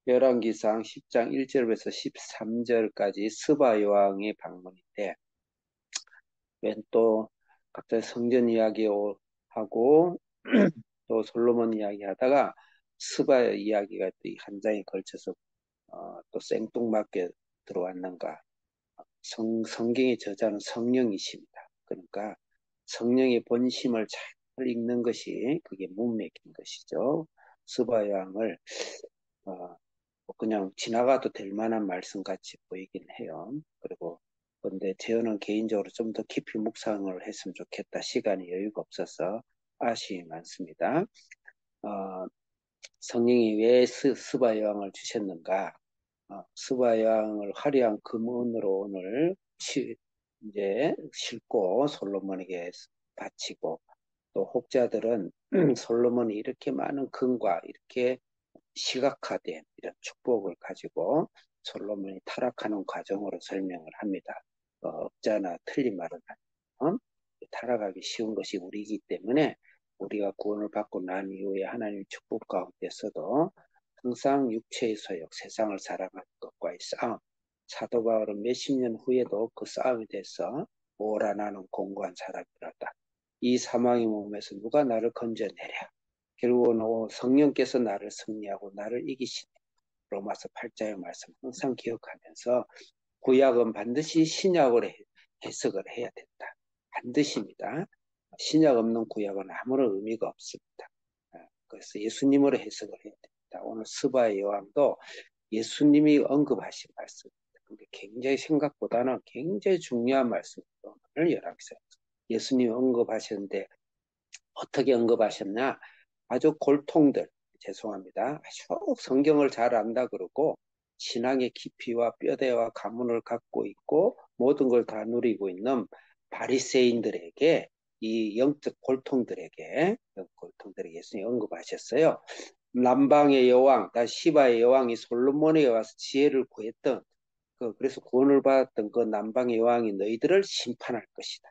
열왕기상 10장 1절에서 13절까지 스바 여왕의 방문인데, 웬 또 갑자기 성전 이야기 하고 또 솔로몬 이야기 하다가 스바 이야기가 또 한 장에 걸쳐서 또 생뚱맞게 들어왔는가. 성경의 저자는 성령이십니다. 그러니까 성령의 본심을 잘 읽는 것이 그게 문맥인 것이죠. 스바 여왕을 그냥 지나가도 될 만한 말씀 같이 보이긴 해요. 그리고 근데 저는 개인적으로 좀 더 깊이 묵상을 했으면 좋겠다. 시간이 여유가 없어서 아쉬움이 많습니다. 어, 성령이 왜 스바 여왕을 주셨는가? 스바 여왕을 화려한 금은으로 오늘 이제 싣고 솔로몬에게 바치고, 또 혹자들은 솔로몬이 이렇게 많은 금과 이렇게 시각화된 이런 축복을 가지고 솔로몬이 타락하는 과정으로 설명을 합니다. 없잖아 틀린 말은 아니에요. 타락하기 쉬운 것이 우리이기 때문에 우리가 구원을 받고 난 이후에 하나님의 축복 가운데서도 항상 육체의 소욕, 세상을 사랑하는 것과의 싸움, 사도 바울은 몇십 년 후에도 그 싸움에 대해서 오라 나는 공고한 사람이라다. 이 사망의 몸에서 누가 나를 건져내랴. 결국은 성령께서 나를 승리하고 나를 이기시네. 로마서 8장의 말씀 항상 기억하면서 구약은 반드시 신약으로 해석을 해야 된다. 반드시입니다. 신약 없는 구약은 아무런 의미가 없습니다. 그래서 예수님으로 해석을 해야 됩니다. 오늘 스바의 여왕도 예수님이 언급하신 말씀입니다. 근데 굉장히 생각보다는 굉장히 중요한 말씀입니다. 오늘 열왕기서 예수님이 언급하셨는데 어떻게 언급하셨냐? 아주 골통들, 죄송합니다. 아주 성경을 잘 안다 그러고 신앙의 깊이와 뼈대와 가문을 갖고 있고 모든 걸 다 누리고 있는 바리새인들에게, 이 영적 골통들에게 예수님이 언급하셨어요. 남방의 여왕, 시바의 여왕이 솔로몬에게 와서 지혜를 구했던, 그래서 구원을 받았던 그 남방의 여왕이 너희들을 심판할 것이다.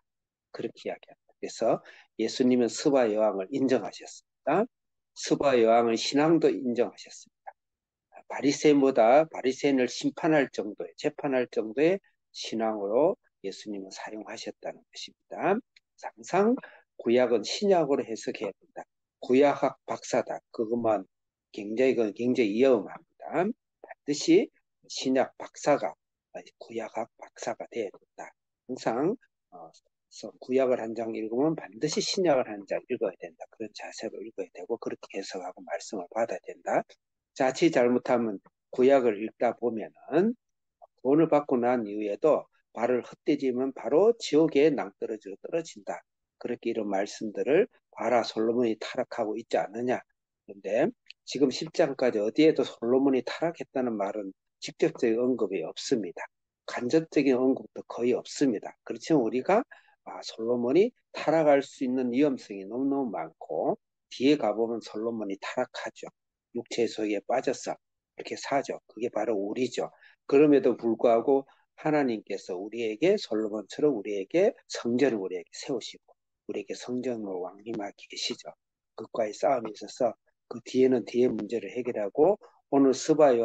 그렇게 이야기합니다. 그래서 예수님은 스바 여왕을 인정하셨습니다. 스바 여왕은 신앙도 인정하셨습니다. 바리새인을 심판할 정도의, 재판할 정도의 신앙으로 예수님은 사용하셨다는 것입니다. 항상 구약은 신약으로 해석해야 된다. 구약학 박사다. 그것만 굉장히 위험합니다. 반드시 신약 박사가, 구약학 박사가 돼야 된다. 항상 구약을 한 장 읽으면 반드시 신약을 한 장 읽어야 된다. 그런 자세로 읽어야 되고 그렇게 해석하고 말씀을 받아야 된다. 자칫 잘못하면 구약을 읽다 보면은 구원을 받고 난 이후에도 발을 헛디디면 바로 지옥에 낭떠러지로 떨어진다. 그렇게 이런 말씀들을 봐라, 솔로몬이 타락하고 있지 않느냐. 그런데 지금 10장까지 어디에도 솔로몬이 타락했다는 말은 직접적인 언급이 없습니다. 간접적인 언급도 거의 없습니다. 그렇지만 우리가 솔로몬이 타락할 수 있는 위험성이 너무너무 많고, 뒤에 가보면 솔로몬이 타락하죠. 육체의 소유에 빠져서 그렇게 사죠. 그게 바로 우리죠. 그럼에도 불구하고 하나님께서 우리에게 솔로몬처럼 우리에게 성전을 우리에게 세우시고 우리에게 성전을 왕림하게 계시죠. 그과의 싸움이 있어서 그 뒤에는 뒤에 문제를 해결하고, 오늘 스바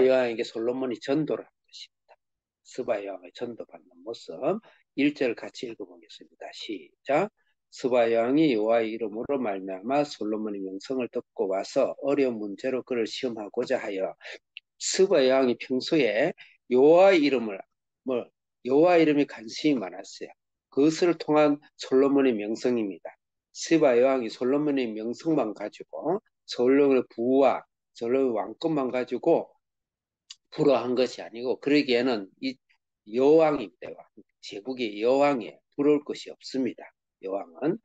여왕에게 솔로몬이 전도를 한 것입니다. 스바 여왕의 전도받는 모습 1절 같이 읽어보겠습니다. 시작. 스바 여왕이 여호와의 이름으로 말미암아 솔로몬의 명성을 듣고 와서 어려운 문제로 그를 시험하고자 하여, 스바 여왕이 평소에 여호와의 이름을 여호와 이름이 관심이 많았어요. 그것을 통한 솔로몬의 명성입니다. 스바 여왕이 솔로몬의 명성만 가지고, 솔로몬의 부와 솔로몬의 왕권만 가지고 불허한 것이 아니고, 그러기에는 이 여왕입니다. 제국의 여왕이에요. 부러울 것이 없습니다. 여왕은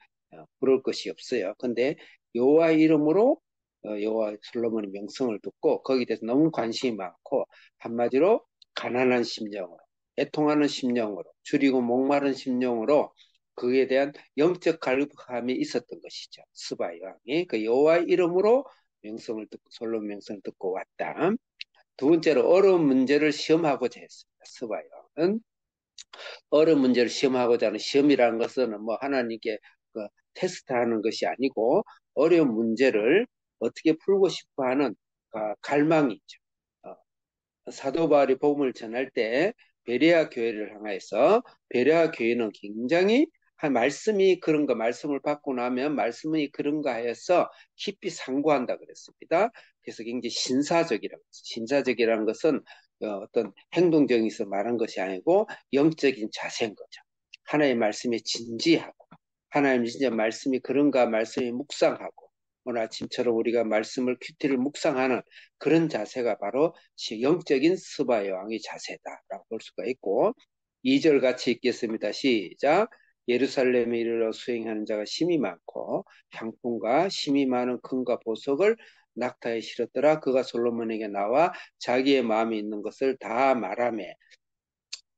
부러울 것이 없어요. 근데 여호와의 이름으로 여호와 솔로몬의 명성을 듣고 거기에 대해서 너무 관심이 많고, 한마디로 가난한 심령으로, 애통하는 심령으로, 줄이고 목마른 심령으로 그에 대한 영적 갈급함이 있었던 것이죠. 스바 여왕이 그 여호와의 이름으로 명성을 듣고, 솔로몬 명성을 듣고 왔다. 두 번째로 어려운 문제를 시험하고자 했습니다. 스바 여왕은 어려운 문제를 시험하고자 하는, 시험이라는 것은 뭐 하나님께 테스트하는 것이 아니고 어려운 문제를 어떻게 풀고 싶어 하는 갈망이 있죠. 사도 바울이 복음을 전할 때 베레아 교회를 향해서 베레아 교회는 굉장히 한 말씀이 그런가 말씀을 받고 나면 말씀이 그런가 하여서 깊이 상고한다 그랬습니다. 그래서 굉장히 신사적이라는 것은 어떤 행동적인서 말한 것이 아니고 영적인 자세인 거죠. 하나님의 말씀에 진지하고 하나님 진짜 말씀이 그런가 말씀이 묵상하고 오늘 아침처럼 우리가 말씀을 큐티를 묵상하는 그런 자세가 바로 영적인 스바 여왕의 자세다라고 볼 수가 있고 2절 같이 읽겠습니다. 시작. 예루살렘에 이르러 수행하는 자가 심이 많고 향품과 심이 많은 금과 보석을 낙타에 실었더라. 그가 솔로몬에게 나와 자기의 마음에 있는 것을 다 말하매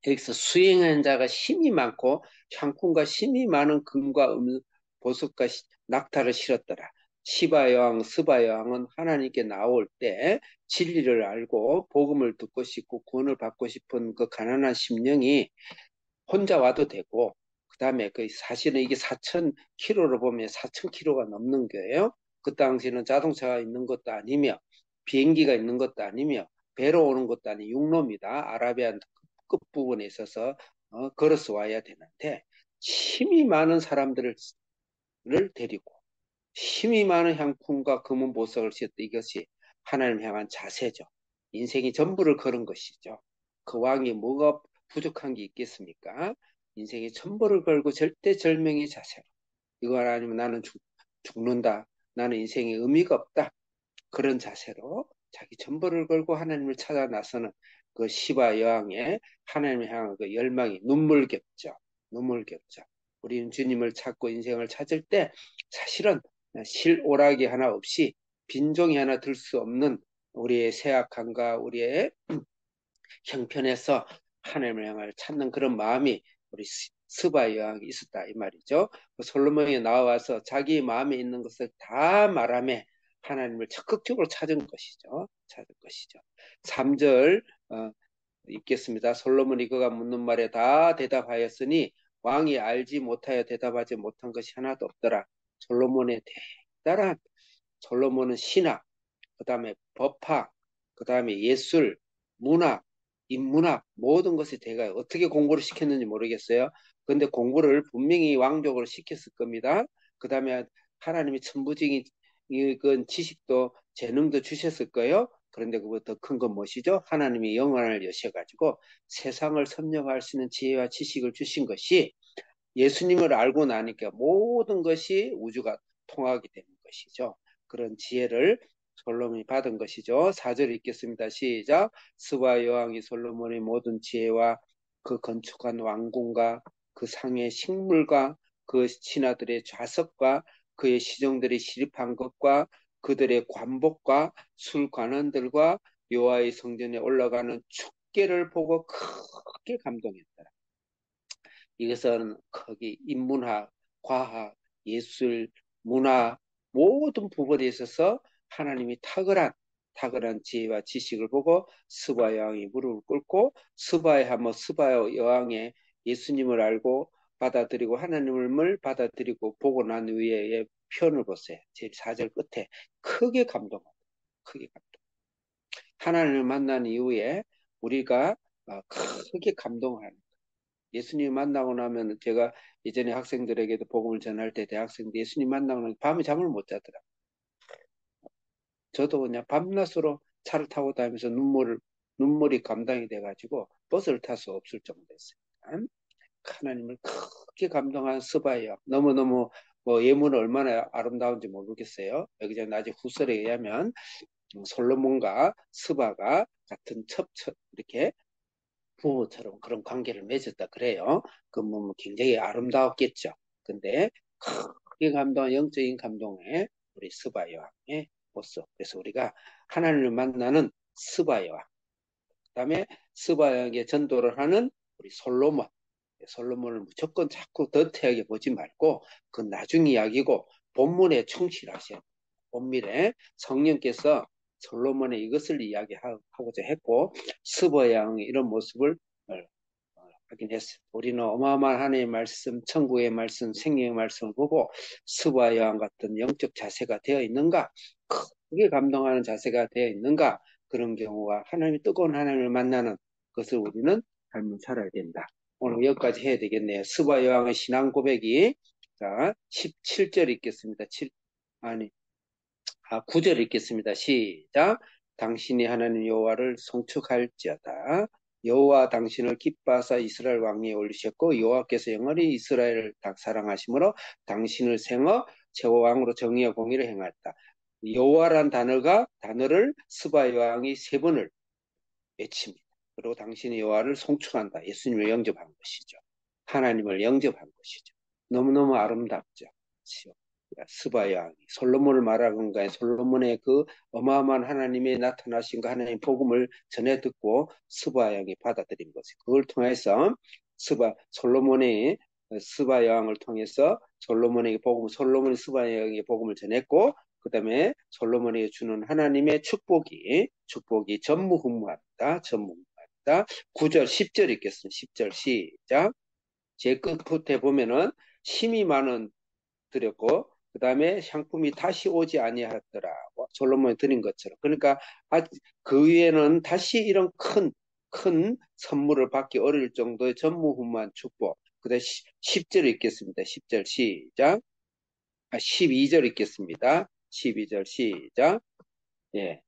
여기서 수행하는 자가 힘이 많고 향품과 힘이 많은 금과 보석과 낙타를 실었더라. 시바 여왕, 스바 여왕은 하나님께 나올 때 진리를 알고 복음을 듣고 싶고 구원을 받고 싶은 그 가난한 심령이 혼자 와도 되고 그 다음에 그 사실은 이게 4,000km로 보면 4,000km가 넘는 거예요. 그 당시에는 자동차가 있는 것도 아니며 비행기가 있는 것도 아니며 배로 오는 것도 아니 육로입니다. 아라비아 끝부분에 있어서 걸어서 와야 되는데 힘이 많은 사람들을 데리고 힘이 많은 향품과 금은 보석을 씌웠다. 이것이 하나님 향한 자세죠. 인생이 전부를 걸은 것이죠. 그 왕이 뭐가 부족한 게 있겠습니까? 인생이 전부를 걸고 절대절명의 자세로 이걸 아니면 나는 죽는다. 나는 인생에 의미가 없다. 그런 자세로 자기 전부를 걸고 하나님을 찾아 나서는 그 시바 여왕의 하나님을 향한 그 열망이 눈물겹죠. 눈물겹죠. 우리는 주님을 찾고 인생을 찾을 때 사실은 실오락이 하나 없이 빈종이 하나 들 수 없는 우리의 세악함과 우리의 형편에서 하나님을 향해 찾는 그런 마음이 우리 스바 여왕이 있었다 이 말이죠. 솔로몬이 나와서 자기 마음에 있는 것을 다 말하며 하나님을 적극적으로 찾은 것이죠. 찾은 것이죠. 3절 읽겠습니다. 솔로몬이 그가 묻는 말에 다 대답하였으니 왕이 알지 못하여 대답하지 못한 것이 하나도 없더라. 솔로몬의 대단한 솔로몬은 신학, 그 다음에 법학, 그 다음에 예술, 문학, 인문학 모든 것이 대가 어떻게 공부를 시켰는지 모르겠어요. 그런데 공부를 분명히 왕족으로 시켰을 겁니다. 그 다음에 하나님이 천부적인 지식도 재능도 주셨을 거예요. 그런데 그보다 더 큰 건 무엇이죠? 하나님이 영혼을 여셔가지고 세상을 섭렵할 수 있는 지혜와 지식을 주신 것이 예수님을 알고 나니까 모든 것이 우주가 통하게 되는 것이죠. 그런 지혜를 솔로몬이 받은 것이죠. 4절 읽겠습니다. 시작. 스바 여왕이 솔로몬의 모든 지혜와 그 건축한 왕궁과 그 상의 식물과 그 신하들의 좌석과 그의 시종들이 시립한 것과 그들의 관복과 술관원들과 여호와의 성전에 올라가는 축계를 보고 크게 감동했더라. 이것은 거기 인문학, 과학, 예술, 문화 모든 부분에 있어서 하나님이 탁월한 지혜와 지식을 보고 스바 여왕이 무릎을 꿇고 스바 여왕의 예수님을 알고 받아들이고 하나님을 받아들이고 보고 난 후에 표현을 보세요. 제 4절 끝에 크게 감동합니다. 크게 감동. 하나님을 만난 이후에 우리가 크게 감동하는 예수님 만나고 나면 제가 예전에 학생들에게도 복음을 전할 때 대학생들 예수님 만나고 나면 밤에 잠을 못 자더라. 저도 그냥 밤낮으로 차를 타고 다니면서 눈물이 감당이 돼가지고 버스를 탈 수 없을 정도 됐어요. 하나님을 크게 감동한 스바예요. 너무너무 뭐 예문은 얼마나 아름다운지 모르겠어요. 여기 저 나중에 후설에 의하면 솔로몬과 스바가 같은 첩첩 이렇게 부부처럼 그런 관계를 맺었다 그래요. 그 뭐 굉장히 아름다웠겠죠. 근데 크게 감동한 영적인 감동에 우리 스바 여왕의 모습. 그래서 우리가 하나님을 만나는 스바 여왕. 그다음에 스바 여왕에게 전도를 하는 우리 솔로몬. 솔로몬을 무조건 자꾸 더태하게 보지 말고 그 나중 이야기고 본문에 충실하셔야 돼요. 본문에 성령께서 솔로몬의 이것을 이야기하고자 했고 스바 여왕의 이런 모습을 하긴 했어요. 우리는 어마어마한 하나님의 말씀, 천국의 말씀, 생명의 말씀을 보고 스바 요한 같은 영적 자세가 되어 있는가? 크게 감동하는 자세가 되어 있는가? 그런 경우가 하나님이 뜨거운 하나님을 만나는 것을 우리는 삶을 살아야 된다. 오늘 여기까지 해야 되겠네요. 스바 요한의 신앙 고백이 자 17절 읽겠습니다. 9절 읽겠습니다. 시작. 당신이 하나님 여호와를 송축할지어다. 여호와 당신을 기뻐하사 이스라엘 왕위에 올리셨고 여호와께서 영원히 이스라엘을 사랑하심으로 당신을 생어 최고 왕으로 정의와 공의를 행하였다. 여호와란 단어를 스바 여왕이 세 번을 외칩니다. 그리고 당신이 여호와를 송축한다. 예수님을 영접한 것이죠. 하나님을 영접한 것이죠. 너무너무 아름답죠. 그렇죠? 스바 여왕이 솔로몬을 말하는 건가요? 솔로몬의 그 어마어마한 하나님의 나타나신 그 하나님 복음을 전해 듣고 스바 여왕이 받아들인 것이 그걸 통해서 솔로몬이 스바 여왕을 통해서 솔로몬이 스바 여왕에게 복음을 전했고 그 다음에 솔로몬에게 주는 하나님의 축복이 전무후무하다. 9절 10절 읽겠습니다. 10절 시작. 제 끝에 보면은 심이 많은 드렸고 그 다음에 향품이 다시 오지 아니하였더라고 솔로몬이 드린 것처럼. 그러니까 그 위에는 다시 이런 큰 선물을 받기 어려울 정도의 전무후무한 축복. 그 다음에 10절 읽겠습니다. 10절 시작. 12절 읽겠습니다. 12절 시작. 예.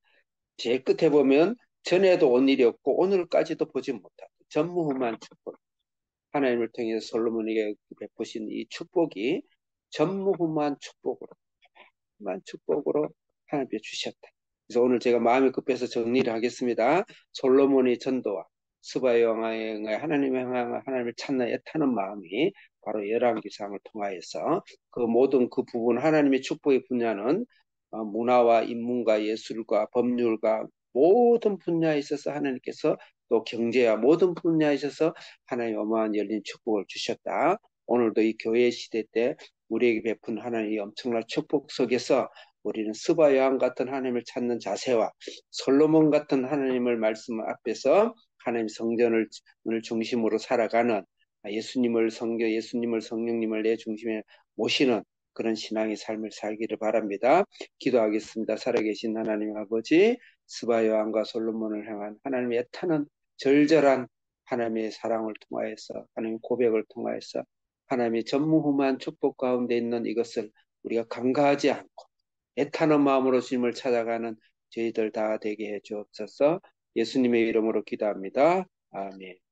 제일 끝에 보면 전에도 온 일이 없고 오늘까지도 보지 못하고 전무후무한 축복. 하나님을 통해 솔로몬에게 베푸신 이 축복이 전무후무한 축복으로 하나님께 주셨다. 그래서 오늘 제가 마음이 급해서 정리를 하겠습니다. 솔로몬의 전도와 스바 여왕의 하나님을 찾는 애타는 마음이 바로 열왕기상을 통하여서 그 모든 그 부분 하나님의 축복의 분야는 문화와 인문과 예술과 법률과 모든 분야에 있어서 하나님께서 또 경제와 모든 분야에 있어서 하나님의 어마어마한 열린 축복을 주셨다. 오늘도 이 교회 시대 때 우리에게 베푼 하나님의 엄청난 축복 속에서 우리는 스바 여왕 같은 하나님을 찾는 자세와 솔로몬 같은 하나님을 말씀 앞에서 하나님 성전을 중심으로 살아가는 예수님을 성령님을 내 중심에 모시는 그런 신앙의 삶을 살기를 바랍니다. 기도하겠습니다. 살아계신 하나님 아버지, 스바 여왕과 솔로몬을 향한 하나님의 애타는 절절한 하나님의 사랑을 통하여서 하나님의 고백을 통하여서 하나님의 전무후무한 축복 가운데 있는 이것을 우리가 간과하지 않고 애타는 마음으로 주님을 찾아가는 저희들 다 되게 해 주옵소서. 예수님의 이름으로 기도합니다. 아멘.